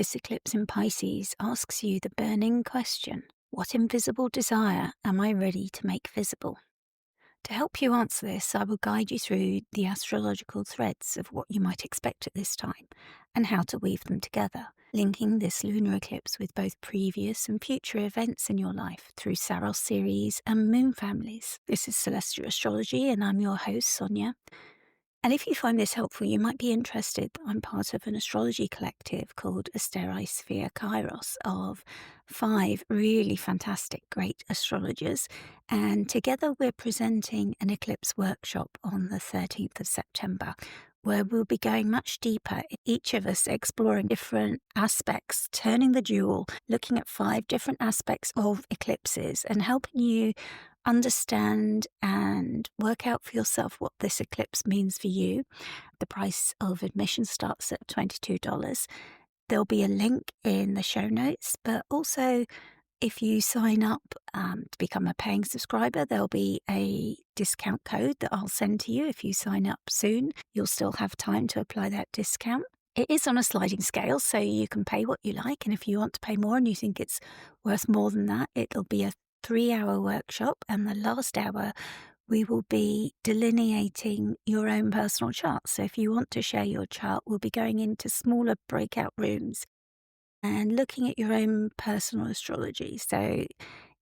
This eclipse in Pisces asks you the burning question, what invisible desire am I ready to make visible? To help you answer this, I will guide you through the astrological threads of what you might expect at this time and how to weave them together, linking this lunar eclipse with both previous and future events in your life through Saros series and moon families. This is Celestia Astrology and I'm your host, Sonia. And if you find this helpful, you might be interested. I'm part of an astrology collective called Astrological Kairos of 5 really fantastic, great astrologers. And together we're presenting an eclipse workshop on the 13th of September, where we'll be going much deeper, each of us exploring different aspects, turning the jewel, looking at 5 different aspects of eclipses and helping you understand and work out for yourself what this eclipse means for you. The price of admission starts at $22. There'll be a link in the show notes, but also if you sign up to become a paying subscriber, there'll be a discount code that I'll send to you. If you sign up soon, you'll still have time to apply that discount. It is on a sliding scale, so you can pay what you like. And if you want to pay more and you think it's worth more than that, it'll be a 3-hour workshop. And the last hour, we will be delineating your own personal chart. So if you want to share your chart, we'll be going into smaller breakout rooms and looking at your own personal astrology. So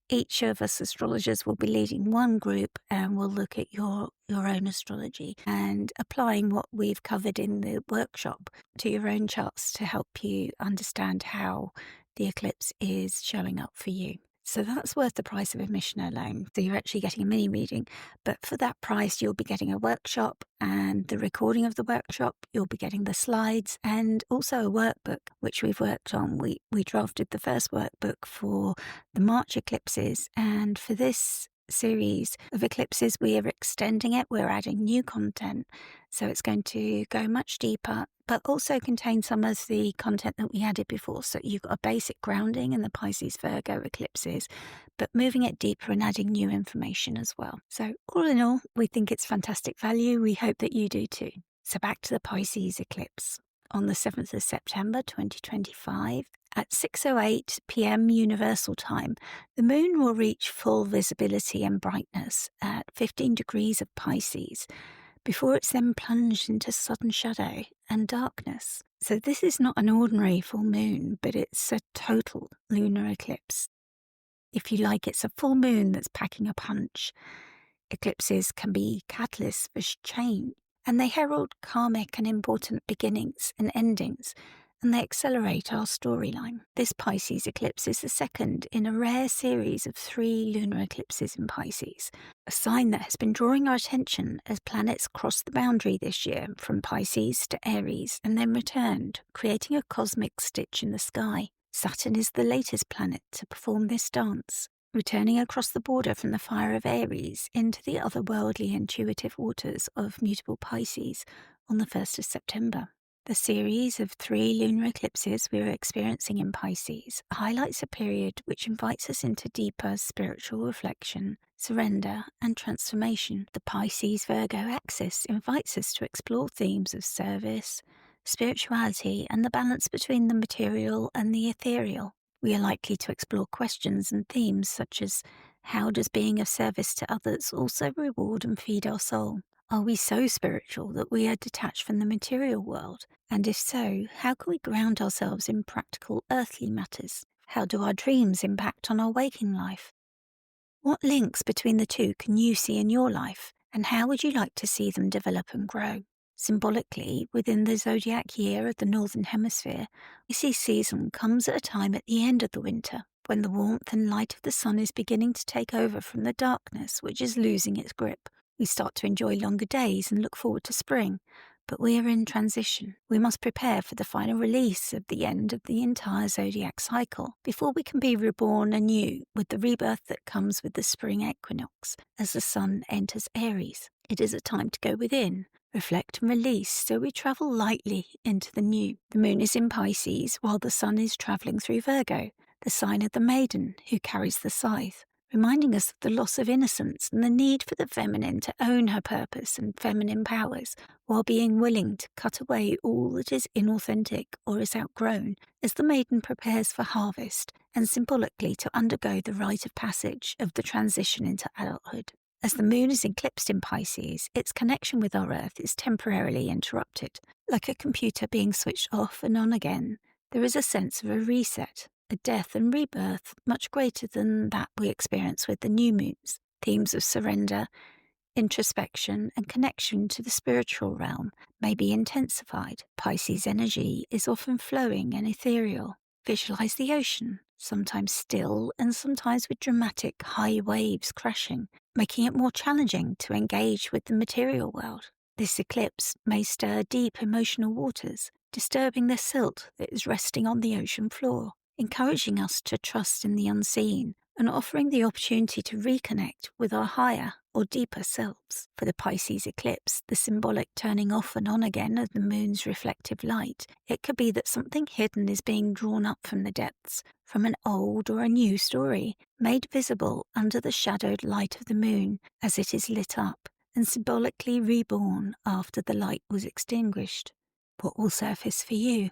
each of us astrologers will be leading one group and we'll look at your own astrology and applying what we've covered in the workshop to your own charts to help you understand how the eclipse is showing up for you. So that's worth the price of admission alone. So you're actually getting a mini reading, but for that price, you'll be getting a workshop and the recording of the workshop. You'll be getting the slides and also a workbook, which we've worked on. We drafted the first workbook for the March eclipses, and for this series of eclipses, we are extending it. We're adding new content. So it's going to go much deeper, but also contain some of the content that we added before. So you've got a basic grounding in the Pisces Virgo eclipses, but moving it deeper and adding new information as well. So all in all, we think it's fantastic value. We hope that you do too. So back to the Pisces eclipse. On the 7th of September 2025, at 6:08 p.m. Universal Time, the moon will reach full visibility and brightness at 15 degrees of Pisces, before it's then plunged into sudden shadow and darkness. So this is not an ordinary full moon, but it's a total lunar eclipse. If you like, it's a full moon that's packing a punch. Eclipses can be catalysts for change, and they herald karmic and important beginnings and endings, and they accelerate our storyline. This Pisces eclipse is the second in a rare series of 3 lunar eclipses in Pisces, a sign that has been drawing our attention as planets crossed the boundary this year from Pisces to Aries and then returned, creating a cosmic stitch in the sky. Saturn is the latest planet to perform this dance, returning across the border from the fire of Aries into the otherworldly intuitive waters of mutable Pisces on the 1st of September. The series of 3 lunar eclipses we are experiencing in Pisces highlights a period which invites us into deeper spiritual reflection, surrender, and transformation. The Pisces-Virgo axis invites us to explore themes of service, spirituality, and the balance between the material and the ethereal. We are likely to explore questions and themes such as, how does being of service to others also reward and feed our soul? Are we so spiritual that we are detached from the material world? And if so, how can we ground ourselves in practical earthly matters? How do our dreams impact on our waking life? What links between the two can you see in your life, and how would you like to see them develop and grow? Symbolically, within the zodiac year of the Northern Hemisphere, Pisces season comes at a time at the end of the winter, when the warmth and light of the sun is beginning to take over from the darkness which is losing its grip. We start to enjoy longer days and look forward to spring, but we are in transition. We must prepare for the final release of the end of the entire zodiac cycle before we can be reborn anew with the rebirth that comes with the spring equinox as the sun enters Aries. It is a time to go within, reflect and release, so we travel lightly into the new. The moon is in Pisces while the sun is travelling through Virgo, the sign of the maiden who carries the scythe, reminding us of the loss of innocence and the need for the feminine to own her purpose and feminine powers, while being willing to cut away all that is inauthentic or is outgrown as the maiden prepares for harvest and symbolically to undergo the rite of passage of the transition into adulthood. As the moon is eclipsed in Pisces, its connection with our Earth is temporarily interrupted. Like a computer being switched off and on again, there is a sense of a reset, a death and rebirth much greater than that we experience with the new moons. Themes of surrender, introspection, and connection to the spiritual realm may be intensified. Pisces energy is often flowing and ethereal. Visualize the ocean, sometimes still and sometimes with dramatic high waves crashing, making it more challenging to engage with the material world. This eclipse may stir deep emotional waters, disturbing the silt that is resting on the ocean floor, encouraging us to trust in the unseen and offering the opportunity to reconnect with our higher or deeper selves. For the Pisces eclipse, the symbolic turning off and on again of the moon's reflective light, it could be that something hidden is being drawn up from the depths, from an old or a new story, made visible under the shadowed light of the moon as it is lit up, and symbolically reborn after the light was extinguished. What will surface for you?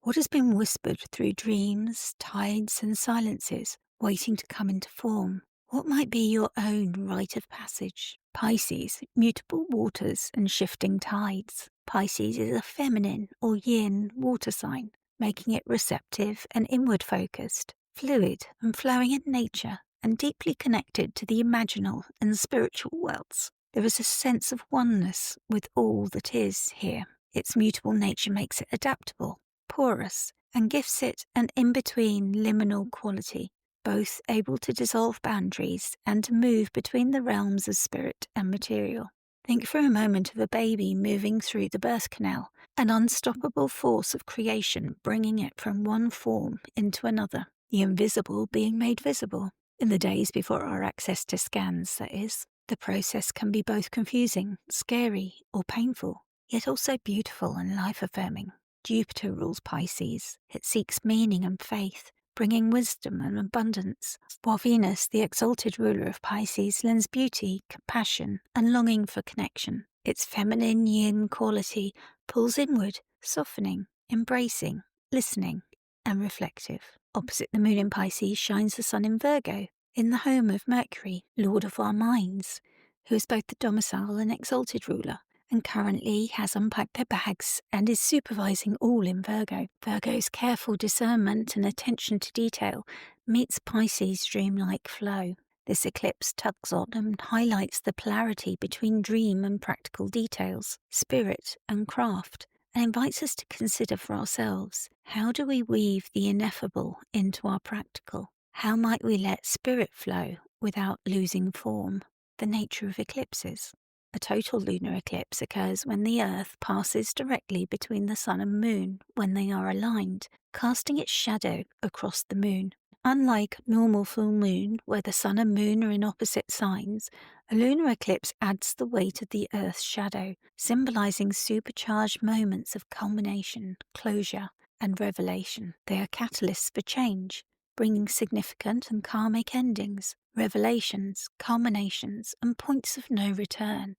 What has been whispered through dreams, tides, and silences, waiting to come into form? What might be your own rite of passage? Pisces, mutable waters and shifting tides. Pisces is a feminine or yin water sign, making it receptive and inward-focused, fluid and flowing in nature, and deeply connected to the imaginal and spiritual worlds. There is a sense of oneness with all that is here. Its mutable nature makes it adaptable, porous, and gifts it an in-between liminal quality, both able to dissolve boundaries and to move between the realms of spirit and material. Think for a moment of a baby moving through the birth canal, an unstoppable force of creation bringing it from one form into another, the invisible being made visible. In the days before our access to scans, that is, the process can be both confusing, scary, or painful, yet also beautiful and life-affirming. Jupiter rules Pisces. It seeks meaning and faith, bringing wisdom and abundance, while Venus, the exalted ruler of Pisces, lends beauty, compassion, and longing for connection. Its feminine yin quality pulls inward, softening, embracing, listening, and reflective. Opposite the moon in Pisces shines the sun in Virgo, in the home of Mercury, lord of our minds, who is both the domicile and exalted ruler, and currently has unpacked their bags and is supervising all in Virgo. Virgo's careful discernment and attention to detail meets Pisces' dreamlike flow. This eclipse tugs on and highlights the polarity between dream and practical details, spirit and craft, and invites us to consider for ourselves, how do we weave the ineffable into our practical? How might we let spirit flow without losing form? The nature of eclipses. A total lunar eclipse occurs when the Earth passes directly between the Sun and Moon when they are aligned, casting its shadow across the Moon. Unlike normal full moon, where the Sun and Moon are in opposite signs, a lunar eclipse adds the weight of the Earth's shadow, symbolizing supercharged moments of culmination, closure, and revelation. They are catalysts for change, bringing significant and karmic endings, revelations, culminations, and points of no return.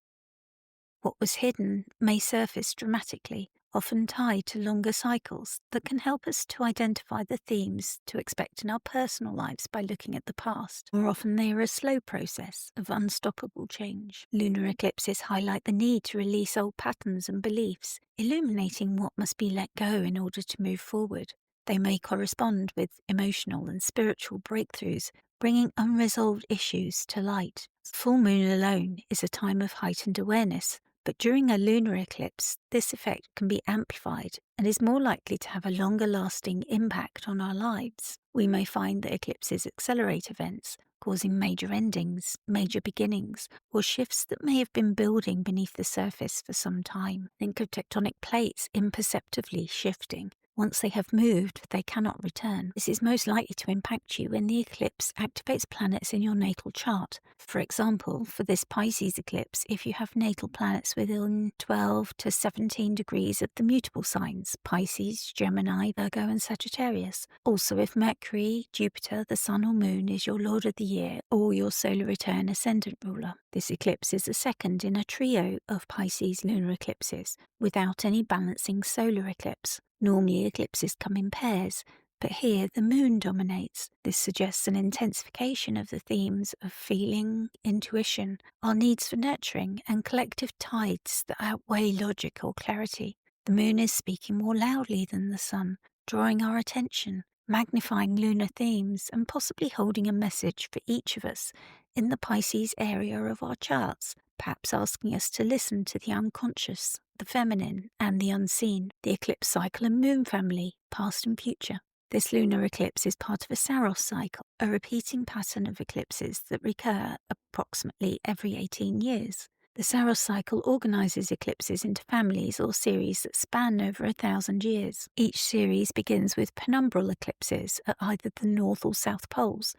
What was hidden may surface dramatically, often tied to longer cycles that can help us to identify the themes to expect in our personal lives by looking at the past. More often they are a slow process of unstoppable change. Lunar eclipses highlight the need to release old patterns and beliefs, illuminating what must be let go in order to move forward. They may correspond with emotional and spiritual breakthroughs, bringing unresolved issues to light. Full moon alone is a time of heightened awareness, but during a lunar eclipse, this effect can be amplified and is more likely to have a longer-lasting impact on our lives. We may find that eclipses accelerate events, causing major endings, major beginnings, or shifts that may have been building beneath the surface for some time. Think of tectonic plates imperceptibly shifting, Once they have moved, they cannot return. This is most likely to impact you when the eclipse activates planets in your natal chart. For example, for this Pisces eclipse, if you have natal planets within 12 to 17 degrees of the mutable signs, Pisces, Gemini, Virgo, and Sagittarius. Also, if Mercury, Jupiter, the Sun or Moon is your Lord of the Year or your solar return ascendant ruler. This eclipse is the second in a trio of Pisces lunar eclipses, without any balancing solar eclipse. Normally eclipses come in pairs, but here the moon dominates. This suggests an intensification of the themes of feeling, intuition, our needs for nurturing, and collective tides that outweigh logic or clarity. The moon is speaking more loudly than the sun, drawing our attention, magnifying lunar themes, and possibly holding a message for each of us in the Pisces area of our charts, perhaps asking us to listen to the unconscious, the feminine, and the unseen, the eclipse cycle and moon family, past and future. This lunar eclipse is part of a Saros cycle, a repeating pattern of eclipses that recur approximately every 18 years. The Saros cycle organizes eclipses into families or series that span over 1,000 years. Each series begins with penumbral eclipses at either the north or south poles,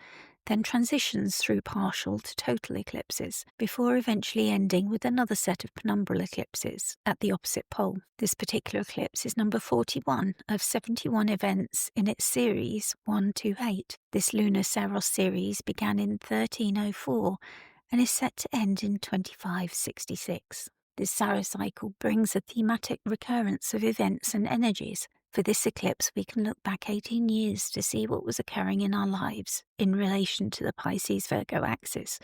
then transitions through partial to total eclipses, before eventually ending with another set of penumbral eclipses at the opposite pole. This particular eclipse is number 41 of 71 events in its series 128. This lunar Saros series began in 1304 and is set to end in 2566. This Saros cycle brings a thematic recurrence of events and energies. For this eclipse, we can look back 18 years to see what was occurring in our lives in relation to the Pisces-Virgo axis,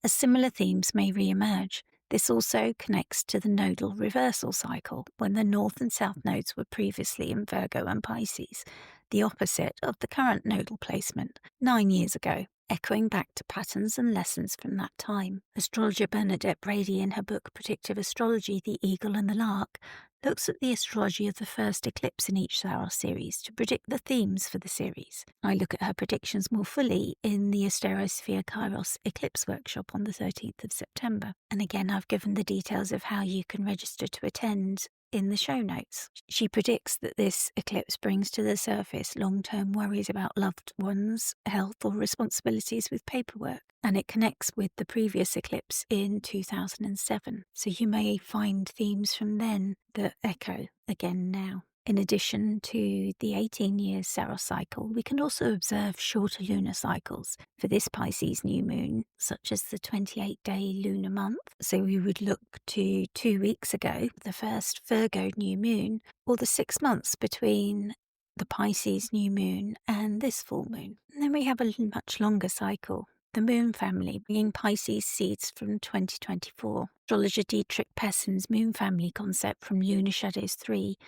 as similar themes may re-emerge. This also connects to the nodal reversal cycle, when the north and south nodes were previously in Virgo and Pisces, the opposite of the current nodal placement 9 years ago, echoing back to patterns and lessons from that time. Astrologer Bernadette Brady, in her book Predictive Astrology, The Eagle and the Lark, looks at the astrology of the first eclipse in each Saros series to predict the themes for the series. I look at her predictions more fully in the Asterosphere Kairos Eclipse Workshop on the 13th of September. And again, I've given the details of how you can register to attend in the show notes. She predicts that this eclipse brings to the surface long-term worries about loved ones, health, or responsibilities with paperwork, and it connects with the previous eclipse in 2007. So you may find themes from then that echo again now. In addition to the 18-year Saros cycle, we can also observe shorter lunar cycles for this Pisces new moon, such as the 28-day lunar month. So we would look to 2 weeks ago, the first Virgo new moon, or the 6 months between the Pisces new moon and this full moon. And then we have a much longer cycle, the moon family, bringing Pisces seeds from 2024. Astrologer Dietrich Pessen's moon family concept from Lunar Shadows 3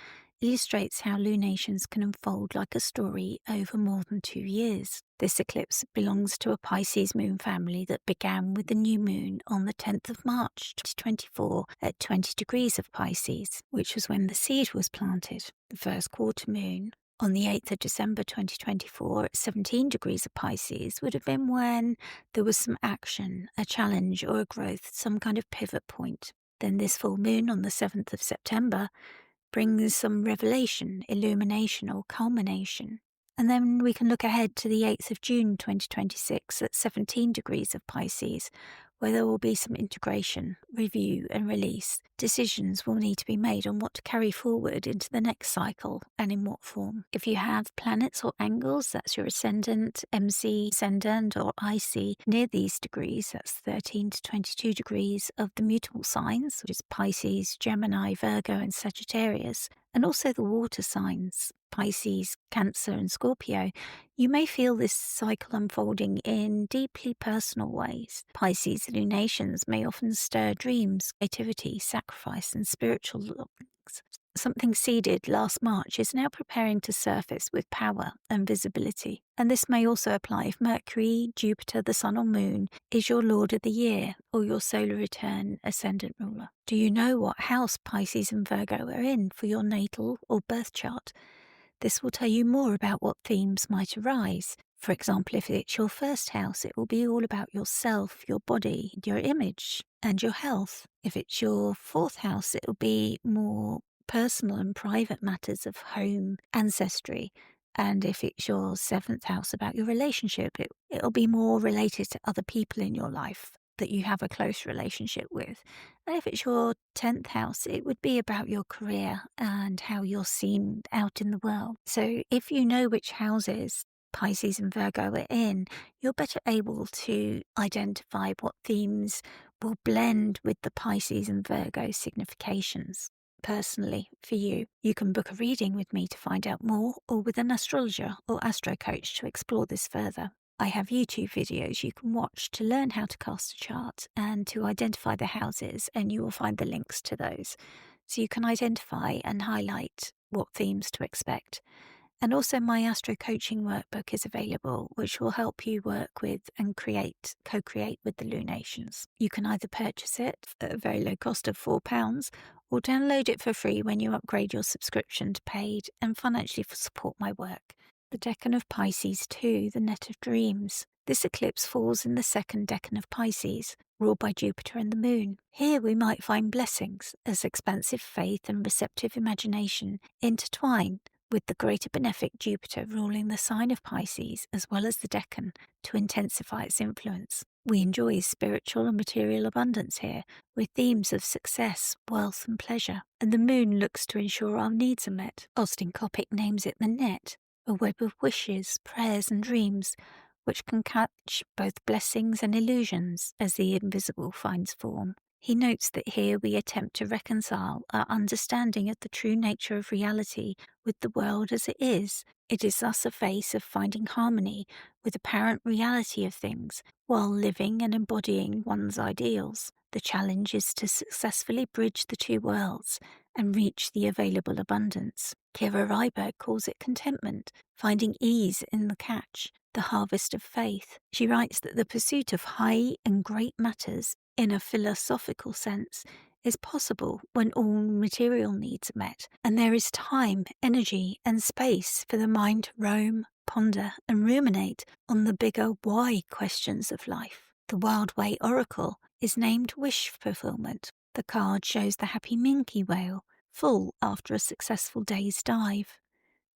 illustrates how lunations can unfold like a story over more than 2 years. This eclipse belongs to a Pisces moon family that began with the new moon on the 10th of March 2024 at 20 degrees of Pisces, which was when the seed was planted. The first quarter moon on the 8th of December 2024 at 17 degrees of Pisces would have been when there was some action, a challenge or a growth, some kind of pivot point. Then this full moon on the 7th of September brings some revelation, illumination or culmination. And then we can look ahead to the 8th of June 2026 at 17 degrees of Pisces, where there will be some integration, review and release. Decisions will need to be made on what to carry forward into the next cycle and in what form. If you have planets or angles, that's your ascendant, MC, ascendant or IC, near these degrees, that's 13 to 22 degrees of the mutable signs, which is Pisces, Gemini, Virgo and Sagittarius, and also the water signs, Pisces, Cancer and Scorpio, you may feel this cycle unfolding in deeply personal ways. Pisces lunations may often stir dreams, creativity, sacrifice and spiritual longings. Something seeded last March is now preparing to surface with power and visibility. And this may also apply if Mercury, Jupiter, the Sun or Moon is your Lord of the Year or your solar return ascendant ruler. Do you know what house Pisces and Virgo are in for your natal or birth chart? This will tell you more about what themes might arise. For example, if it's your first house, it will be all about yourself, your body, your image, and your health. If it's your fourth house, it will be more personal and private matters of home, ancestry, and if it's your seventh house about your relationship, it'll be more related to other people in your life that you have a close relationship with. And if it's your 10th house, it would be about your career and how you're seen out in the world. So if you know which houses Pisces and Virgo are in, you're better able to identify what themes will blend with the Pisces and Virgo significations. Personally, for you, you can book a reading with me to find out more, or with an astrologer or astro coach to explore this further. I have YouTube videos you can watch to learn how to cast a chart and to identify the houses, and you will find the links to those. So you can identify and highlight what themes to expect. And also my Astro Coaching workbook is available, which will help you work with and co-create with the lunations. You can either purchase it at a very low cost of £4 or download it for free when you upgrade your subscription to paid and financially support my work. The Deccan of Pisces too, the Net of Dreams. This eclipse falls in the second Deccan of Pisces, ruled by Jupiter and the Moon. Here we might find blessings as expansive faith and receptive imagination intertwine with the greater benefic Jupiter ruling the sign of Pisces as well as the Deccan to intensify its influence. We enjoy spiritual and material abundance here, with themes of success, wealth and pleasure, and the moon looks to ensure our needs are met. Austin Coppock names it the net, a web of wishes, prayers and dreams, which can catch both blessings and illusions as the invisible finds form. He notes that here we attempt to reconcile our understanding of the true nature of reality with the world as it is. It is thus a phase of finding harmony with apparent reality of things while living and embodying one's ideals. The challenge is to successfully bridge the two worlds and reach the available abundance. Kira Ryberg calls it contentment, finding ease in the catch, the harvest of faith. She writes that the pursuit of high and great matters in a philosophical sense is possible when all material needs are met, and there is time, energy, and space for the mind to roam, ponder, and ruminate on the bigger why questions of life. The Wild Way Oracle is named Wish Fulfillment. The card shows the happy minke whale, full after a successful day's dive.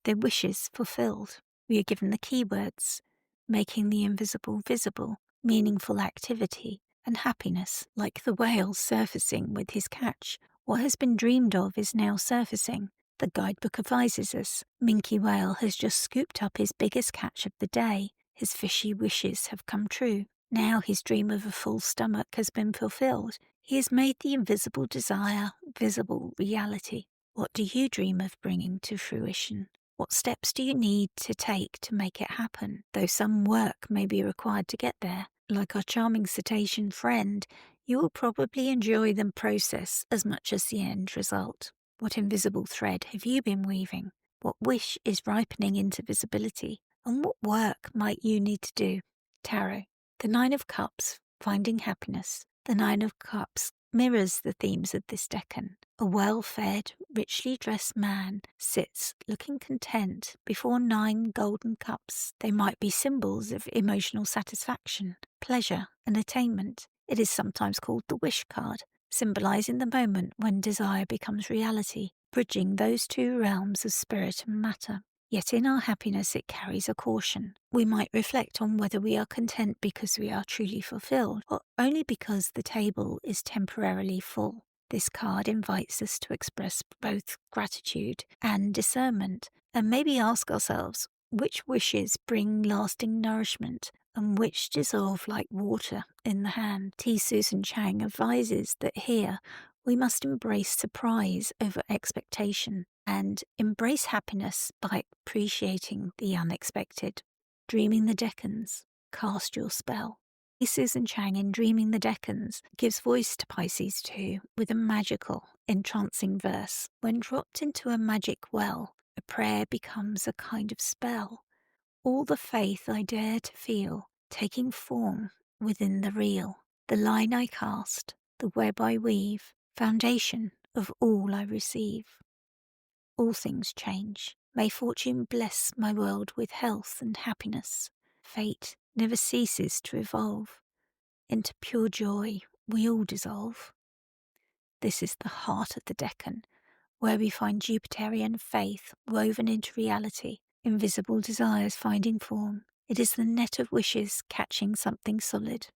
Their wishes fulfilled. We are given the keywords: making the invisible visible, meaningful activity, and happiness. Like the whale surfacing with his catch, what has been dreamed of is now surfacing. The guidebook advises us Minke Whale has just scooped up his biggest catch of the day. His fishy wishes have come true. Now his dream of a full stomach has been fulfilled. He has made the invisible desire visible reality. What do you dream of bringing to fruition? What steps do you need to take to make it happen? Though some work may be required to get there, like our charming cetacean friend, you will probably enjoy the process as much as the end result. What invisible thread have you been weaving? What wish is ripening into visibility? And what work might you need to do? Tarot. The Nine of Cups, finding happiness. The Nine of Cups mirrors the themes of this Deccan. A well-fed, richly dressed man sits looking content before 9 golden cups. They might be symbols of emotional satisfaction, pleasure, and attainment. It is sometimes called the wish card, symbolizing the moment when desire becomes reality, bridging those two realms of spirit and matter. Yet in our happiness it carries a caution. We might reflect on whether we are content because we are truly fulfilled, or only because the table is temporarily full. This card invites us to express both gratitude and discernment, and maybe ask ourselves which wishes bring lasting nourishment and which dissolve like water in the hand. T. Susan Chang advises that here we must embrace surprise over expectation and embrace happiness by appreciating the unexpected. Dreaming the Decans, cast your spell. Susan Chang in Dreaming the Decans gives voice to Pisces too with a magical, entrancing verse. When dropped into a magic well, a prayer becomes a kind of spell. All the faith I dare to feel, taking form within the real. The line I cast, the web I weave, foundation of all I receive. All things change. May fortune bless my world with health and happiness. Fate never ceases to evolve. Into pure joy we all dissolve. This is the heart of the Deccan, where we find Jupiterian faith woven into reality, invisible desires finding form. It is the net of wishes catching something solid.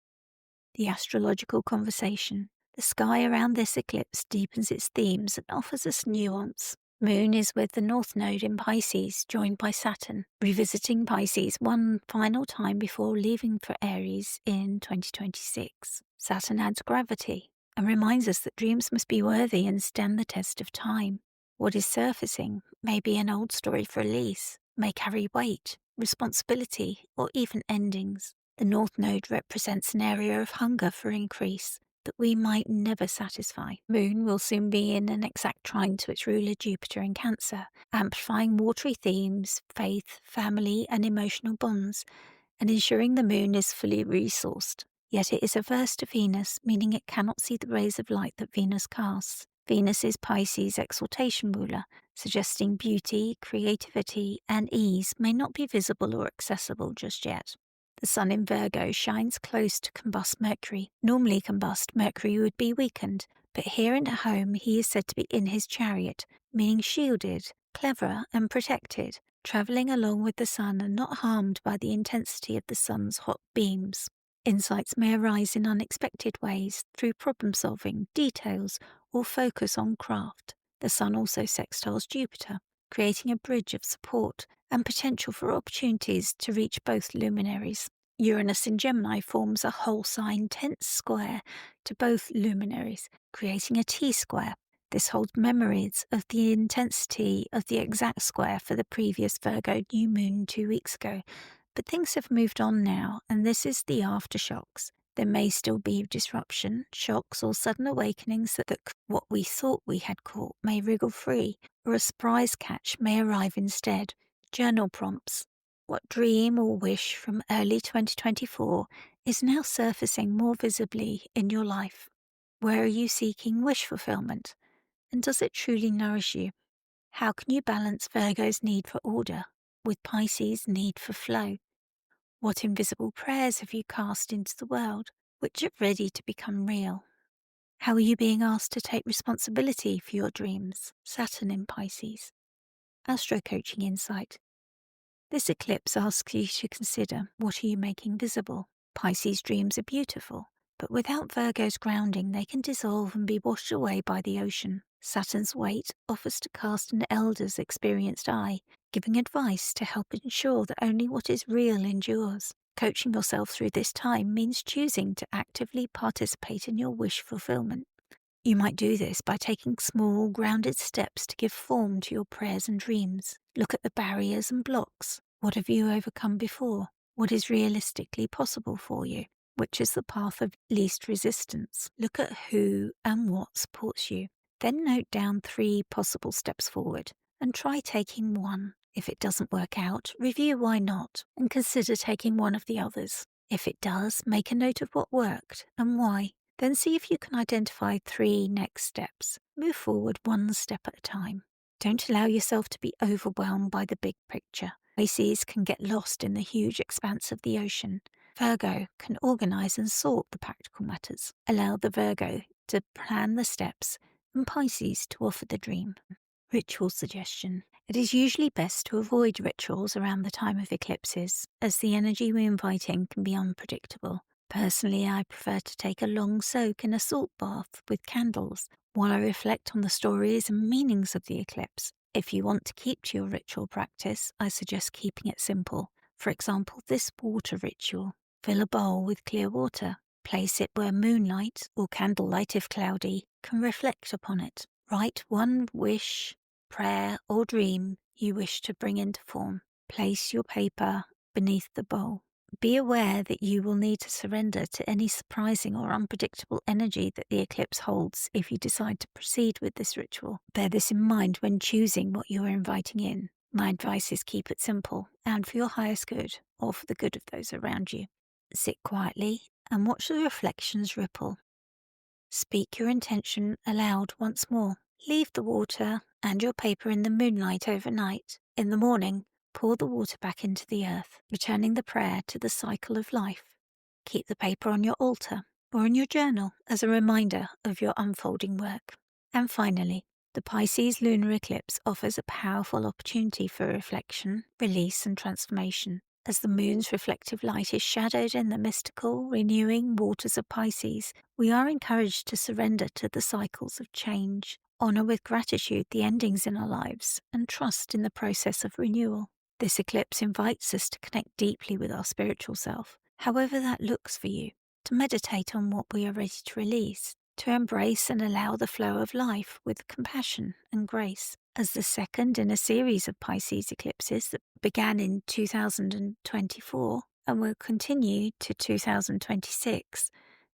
The astrological conversation. The sky around this eclipse deepens its themes and offers us nuance. Moon is with the North Node in Pisces, joined by Saturn, revisiting Pisces one final time before leaving for Aries in 2026. Saturn adds gravity and reminds us that dreams must be worthy and stand the test of time. What is surfacing may be an old story for release, may carry weight, responsibility, or even endings. The North Node represents an area of hunger for increase that we might never satisfy. Moon will soon be in an exact trine to its ruler Jupiter in Cancer, amplifying watery themes, faith, family, and emotional bonds, and ensuring the moon is fully resourced. Yet it is averse to Venus, meaning it cannot see the rays of light that Venus casts. Venus is Pisces' exaltation ruler, suggesting beauty, creativity, and ease may not be visible or accessible just yet. The Sun in Virgo shines close to combust Mercury. Normally combust Mercury would be weakened, but here and at home he is said to be in his chariot, meaning shielded, clever, and protected, travelling along with the Sun and not harmed by the intensity of the Sun's hot beams. Insights may arise in unexpected ways through problem-solving, details, or focus on craft. The Sun also sextiles Jupiter, creating a bridge of support and potential for opportunities to reach both luminaries. Uranus in Gemini forms a whole sign tense square to both luminaries, creating a T-square. This holds memories of the intensity of the exact square for the previous Virgo new moon 2 weeks ago. But things have moved on now, and this is the aftershocks. There may still be disruption, shocks, or sudden awakenings that what we thought we had caught may wriggle free, or a surprise catch may arrive instead. Journal prompts. What dream or wish from early 2024 is now surfacing more visibly in your life? Where are you seeking wish fulfillment? And does it truly nourish you? How can you balance Virgo's need for order with Pisces' need for flow? What invisible prayers have you cast into the world, which are ready to become real? How are you being asked to take responsibility for your dreams? Saturn in Pisces. Astro Coaching Insight. This eclipse asks you to consider, what are you making visible? Pisces dreams are beautiful, but without Virgo's grounding they can dissolve and be washed away by the ocean. Saturn's weight offers to cast an elder's experienced eye, giving advice to help ensure that only what is real endures. Coaching yourself through this time means choosing to actively participate in your wish fulfillment. You might do this by taking small, grounded steps to give form to your prayers and dreams. Look at the barriers and blocks. What have you overcome before? What is realistically possible for you? Which is the path of least resistance? Look at who and what supports you. Then note down 3 possible steps forward and try taking one. If it doesn't work out, review why not and consider taking one of the others. If it does, make a note of what worked and why. Then see if you can identify 3 next steps. Move forward 1 step at a time. Don't allow yourself to be overwhelmed by the big picture. Pisces can get lost in the huge expanse of the ocean. Virgo can organize and sort the practical matters. Allow the Virgo to plan the steps and Pisces to offer the dream. Ritual suggestion. It is usually best to avoid rituals around the time of eclipses, as the energy we invite in can be unpredictable. Personally, I prefer to take a long soak in a salt bath with candles while I reflect on the stories and meanings of the eclipse. If you want to keep to your ritual practice, I suggest keeping it simple. For example, this water ritual. Fill a bowl with clear water. Place it where moonlight, or candlelight if cloudy, can reflect upon it. Write one wish, prayer, or dream you wish to bring into form. Place your paper beneath the bowl. Be aware that you will need to surrender to any surprising or unpredictable energy that the eclipse holds if you decide to proceed with this ritual. Bear this in mind when choosing what you are inviting in. My advice is keep it simple and for your highest good, or for the good of those around you. Sit quietly and watch the reflections ripple. Speak your intention aloud once more. Leave the water and your paper in the moonlight overnight. In the morning, pour the water back into the earth, returning the prayer to the cycle of life. Keep the paper on your altar or in your journal as a reminder of your unfolding work. And finally, The Pisces lunar eclipse offers a powerful opportunity for reflection, release, and transformation. As the moon's reflective light is shadowed in the mystical, renewing waters of Pisces, we are encouraged to surrender to the cycles of change, honor with gratitude the endings in our lives, and trust in the process of renewal. This eclipse invites us to connect deeply with our spiritual self, however that looks for you, to meditate on what we are ready to release, to embrace and allow the flow of life with compassion and grace. As the second in a series of Pisces eclipses that began in 2024 and will continue to 2026,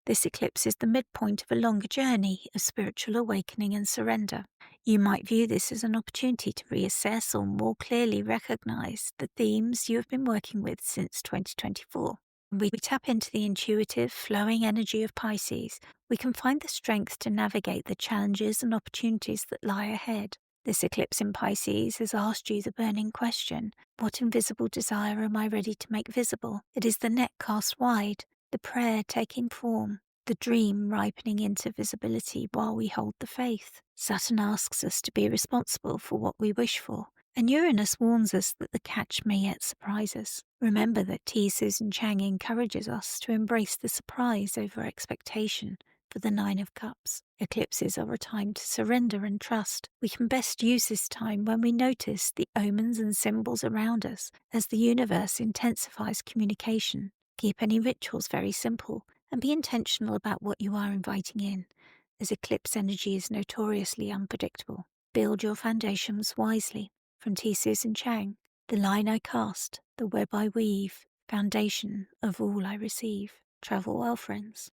this eclipse is the midpoint of a longer journey of spiritual awakening and surrender. You might view this as an opportunity to reassess or more clearly recognize the themes you have been working with since 2024. When we tap into the intuitive, flowing energy of Pisces, we can find the strength to navigate the challenges and opportunities that lie ahead. This eclipse in Pisces has asked you the burning question, what invisible desire am I ready to make visible? It is the net cast wide, the prayer taking form, the dream ripening into visibility while we hold the faith. Saturn asks us to be responsible for what we wish for, and Uranus warns us that the catch may yet surprise us. Remember that T. Susan Chang encourages us to embrace the surprise over expectation for the Nine of Cups. Eclipses are a time to surrender and trust. We can best use this time when we notice the omens and symbols around us as the universe intensifies communication. Keep any rituals very simple and be intentional about what you are inviting in, as eclipse energy is notoriously unpredictable. Build your foundations wisely. From T. Susan Chang, the line I cast, the web I weave, foundation of all I receive. Travel well, friends.